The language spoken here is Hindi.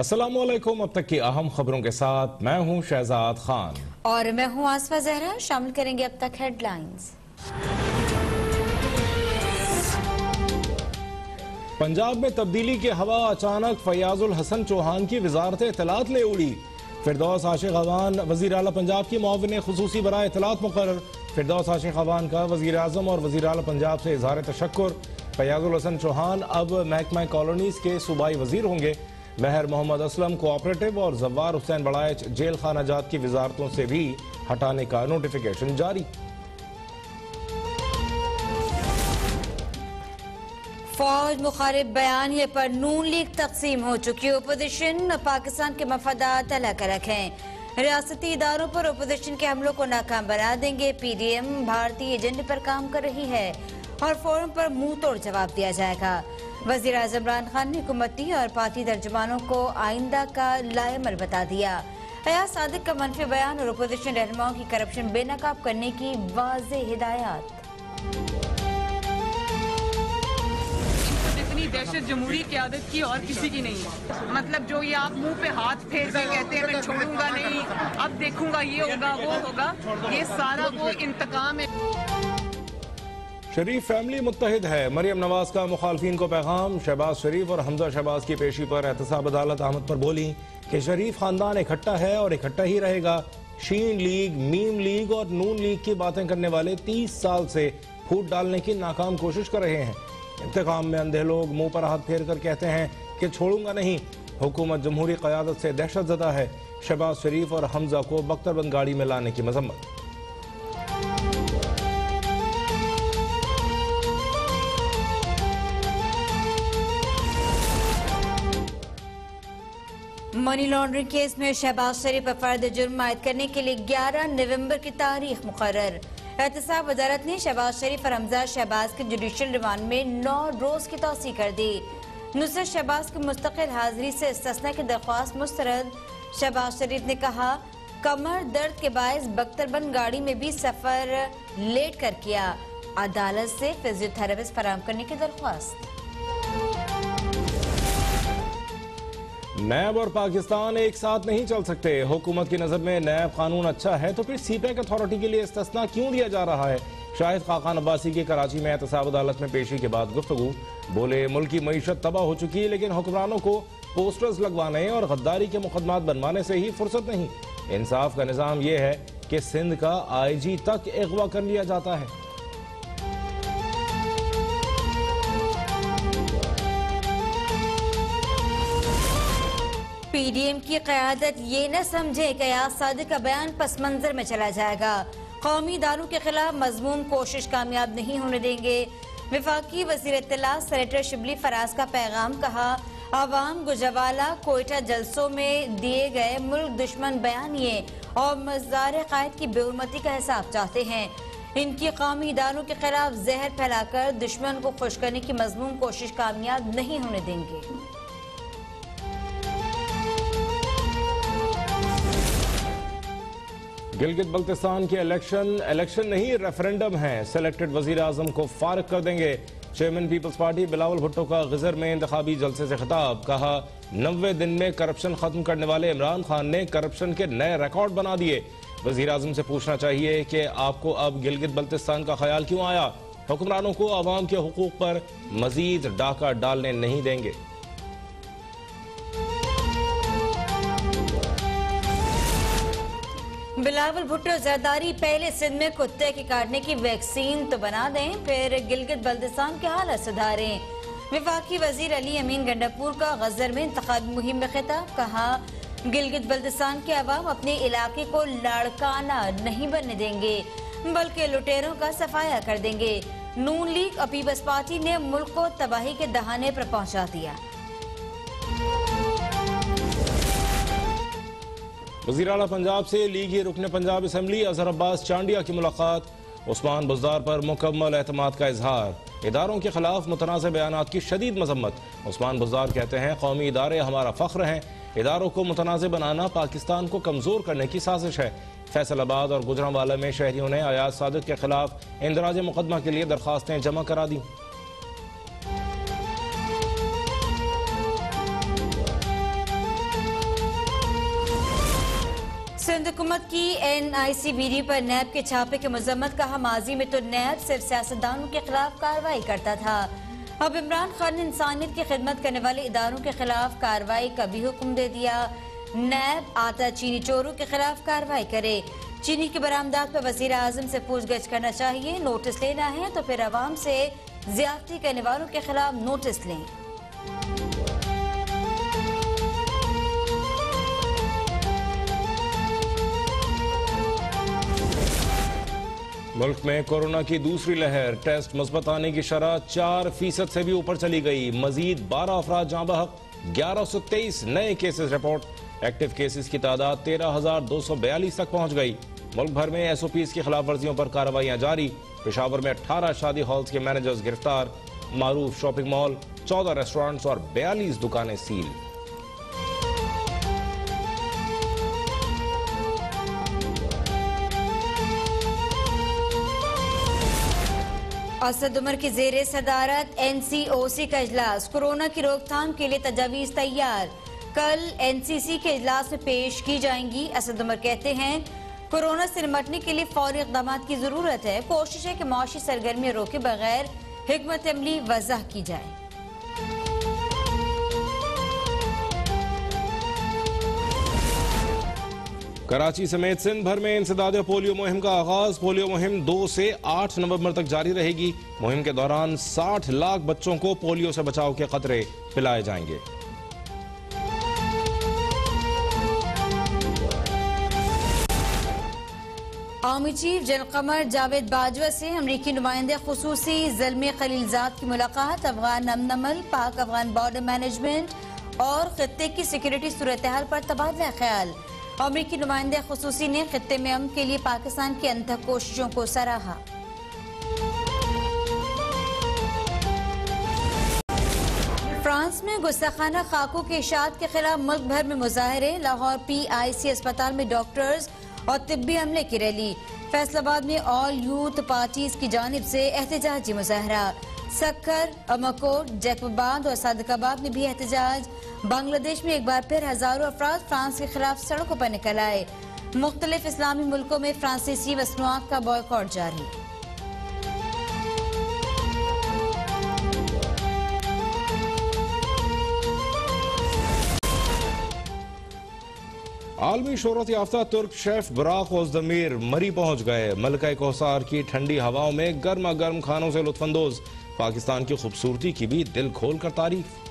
अस्सलामुअलैकुम। अब तक की अहम खबरों के साथ मैं हूं शहजाद खान और मैं हूं आसफा जहरा। शामिल करेंगे अब तक हेडलाइंस। पंजाब में तब्दीली की हवा, अचानक फयाजुल हसन चौहान की वजारत इत्तलात ले उड़ी। फिरदौस आशिक अवान वजीर आला पंजाब की मुआविन खुसूसी बराए इत्तलात मुकर्रर। फिरदौस आशिक अवान का वजीर आजम और वजीर आला पंजाब से इजहार तशक्कुर। फयाजुल हसन चौहान अब महकमा कॉलोनीज के सूबाई वजीर होंगे। महर मोहम्मद असलम कोऑपरेटिव और जव्वार हुसैन बड़ाइच जेल खाना जात की वजारतों से भी हटाने का नोटिफिकेशन जारी। फौज मुखालिफ बयानिए पर नून लीग तकसीम हो चुकी। अपोजिशन पाकिस्तान के मफादात अलग अलग हैं। रियासती इदारों पर अपोजिशन के हमलों को नाकाम बना देंगे। PDM भारतीय एजेंडे पर काम कर रही है और फोरम पर मुंह तोड़ जवाब दिया जाएगा। वजीर आज़म इमरान खान ने हुकूमती और पार्टी तर्जुमानों को आइंदा का लाएमल बता दिया। अयाज सादिक का मनफी बयान और अपोजिशन रहनुमाओं की करप्शन बेनकाब करने की वाज़ेह हिदायत। दहशत जमहूरी क़यादत की और किसी की नहीं है। मतलब जो ये आप मुंह पे हाथ फेर के कहते हैं मैं छोड़ूंगा नहीं, अब देखूंगा ये होगा वो होगा, ये सारा वो इंतकाम है। शरीफ फैमिली मुत्तहिद है, मरियम नवाज का मुखालफिन को पैगाम। शहबाज शरीफ और हमजा शहबाज की पेशी पर एहतसाब अदालत अहमद पर बोली कि शरीफ खानदान इकट्ठा है और इकट्ठा ही रहेगा। शीन लीग, मीम लीग और नून लीग की बातें करने वाले 30 साल से फूट डालने की नाकाम कोशिश कर रहे हैं। इंतकाम में अंधे लोग मुंह पर हाथ फेर कर कहते हैं कि छोड़ूंगा नहीं। हुकूमत जमहूरी क़यादत से दहशत ज़दा है। शहबाज शरीफ और हमजा को बख्तरबंद गाड़ी में लाने की मजम्मत। मनी लॉन्ड्रिंग केस में शहबाज शरीफ पर फर्द जुर्म आयद करने के लिए 11 नवंबर की तारीख मुकर्रर। एहतसाब अदालत ने शहबाज शरीफ और हमजा शहबाज के जुडिशल रिमांड में 9 रोज की तौसीह कर दी। नुसरत शहबाज की मुस्तकिल हाजिरी से इस्तिस्ना की दरख्वास्त मुस्तरद। शहबाज शरीफ ने कहा कमर दर्द के बायस बख्तरबंद गाड़ी में भी सफर लेट कर किया। अदालत से फिजियोथेरेपिस्ट फराहम करने की दरख्वास्त। नैब और पाकिस्तान एक साथ नहीं चल सकते। हुकूमत की नजर में नैब कानून अच्छा है तो फिर सीपैक अथॉरिटी के लिए इस्तिस्ना क्यों दिया जा रहा है। शाहिद खाकान अब्बासी की कराची में एहतसाब अदालत में पेशी के बाद गुफ्तगू। बोले मुल्क की मईशत तबाह हो चुकी है लेकिन हुक्मरानों को पोस्टर्स लगवाने और गद्दारी के मुकदमात बनवाने से ही फुर्सत नहीं। इंसाफ का निज़ाम यह है कि सिंध का IG तक अगवा कर लिया जाता है। PDM की क़यादत ये न समझे कि अयाज सादिक का बयान पस मंजर में चला जाएगा। कौमी इदारों के खिलाफ मजमूम कोशिश कामयाब नहीं होने देंगे। वफाकी वज़ीर इत्तलात सेनेटर शिबली फराज का पैगाम। कहा अवाम गुजरावाला कोयटा जलसों में दिए गए मुल्क दुश्मन बयानिए और मज़दार कायद की बेहुरमती का हिसाब चाहते हैं। इनकी कौमी इदारों के खिलाफ जहर फैलाकर दुश्मन को खुश करने की मजमूम कोशिश कामयाब नहीं होने देंगे। गिलगित बल्तिस्तान के इलेक्शन नहीं रेफरेंडम है। सेलेक्टेड वजीर आजम को फारिग कर देंगे। Chairman People's Party Bilawal Bhutto का गिजर में इंतखाबी जलसे से खिताब। कहा 90 दिन में करप्शन खत्म करने वाले इमरान खान ने करप्शन के नए रिकॉर्ड बना दिए। वजीर आजम से पूछना चाहिए कि आपको अब गिलगित बल्तिस्तान का ख्याल क्यों आया। हुक्मरानों को अवाम के हुकूक पर मजीद डाका डालने नहीं देंगे। बिलावल भुट्टो जरदारी पहले सिंध में कुत्ते के काटने की वैक्सीन तो बना दें, फिर गिलगित बल्तिस्तान की हालत सुधारें। वफाकी वजीर अली अमीन गंडापुर का गजर में इंतखाबी मुहिम में खिताब। कहा गिलगित बल्तिस्तान के अवाम अपने इलाके को लाड़काना नहीं बनने देंगे बल्कि लुटेरों का सफाया कर देंगे। नून लीग और पीपल्स पार्टी ने मुल्क को तबाही के दहाने पर पहुंचा दिया। वज़ीर आला पंजाब से लीगी रुकन पंजाब असम्बली अजहर अब्बास चांडिया की मुलाकात। उस्मान बुज़दार पर मुकम्मल एतमाद का इजहार। इदारों के खिलाफ मुतनाज़ बयानात की शदीद मजम्मत। उस्मान बुज़दार कहते हैं कौमी इदारे हमारा फ़ख्र हैं। इदारों को मुतनाज़ बनाना पाकिस्तान को कमज़ोर करने की साजिश है। फैसलाबाद और गुजरांवाला में शहरियों ने अयाज सादिक के खिलाफ इंदराज मुकदमा के लिए दरखास्तें जमा करा दी। सिंध हुकूमत की NICBD पर नैब के छापे की मजम्मत कहा, माजी में तो नैब सिर्फ सियासतदानों के खिलाफ कार्रवाई करता था, अब इमरान खान ने इंसानियत की खिदमत करने वाले इदारों के खिलाफ कार्रवाई का भी हुक्म दे दिया। नैब आटा चीनी चोरों के खिलाफ कार्रवाई करे, चीनी की बरामदात पर वजीर आजम से पूछगछ करना चाहिए, नोटिस लेना है तो फिर अवाम से ज्यादती करने वालों के खिलाफ नोटिस लें। मुल्क में कोरोना की दूसरी लहर, टेस्ट मुस्बत आने की शरह 4% से भी ऊपर चली गई। मजीद 12 अफराद जाँ बहक, 1123 नए केसेस रिपोर्ट। एक्टिव केसेस की तादाद 13,242 तक पहुंच गई। मुल्क भर में SOPs की खिलाफ वर्जियों पर कार्रवाइयां जारी। पेशावर में 18 शादी हॉल्स के मैनेजर्स गिरफ्तार। मारूफ शॉपिंग मॉल, 14 रेस्टोरेंट्स और 42 दुकानें सील। असद उमर की जेर सदारत NCOC का इजलास, कोरोना की रोकथाम के लिए तजावीज तैयार, कल NCC के इजलास में पेश की जाएंगी। असद उमर कहते हैं कोरोना से निपटने के लिए फौरी इक़दाम की जरूरत है, कोशिश है कि माशी सरगर्मियां रोके बगैर हिकमत अमली वज़ह की जाए। कराची समेत सिंध भर में इंसदाद पोलियो मुहिम का आगाज। पोलियो मुहिम 2 से 8 नवंबर तक जारी रहेगी। मुहिम के दौरान 60 लाख बच्चों को पोलियो से बचाव के खतरे पिलाए जाएंगे। Army chief general Qamar Javed Bajwa से अमरीकी नुमाइंदे खुसूसी ज़ल्मे खलीलजाद की मुलाकात, अफगान अमन अमल, पाक अफगान बॉर्डर मैनेजमेंट और खित्ते की सिक्योरिटी सूरत हाल पर तबादला ख्याल। अमरीकी नुमाइंदे खुसूसी ने खित्ते में अमन के लिए पाकिस्तान की अनथक कोशिशों को सराहा। फ्रांस में गुस्ताखाना खाकों के इशाअत के खिलाफ मुल्क भर में मुजाहरे। लाहौर PIC अस्पताल में डॉक्टर्स और तिब्बी अमले की रैली। फैसलाबाद में ऑल यूथ पार्टीज की जानिब से एहतजाजी मुजाहरा। सक्कर, अमरकोट, जैकबाबाद और सादिकाबाद में भी एहतजाज। बांग्लादेश में एक बार फिर हजारों अफराद फ्रांस के खिलाफ सड़कों पर निकल आए। मुख्तलिफ इस्लामी मुल्कों में फ्रांसीसी मसनूआत का बॉयकॉट जारी। आलमी शोहरत याफ्ता तुर्क शेफ बुराक ओज़दमीर मरी पहुंच गए। मलका कोसार की ठंडी हवाओं में गर्मा गर्म खानों से लुत्फानंदोज। पाकिस्तान की खूबसूरती की भी दिल खोल कर तारीफ।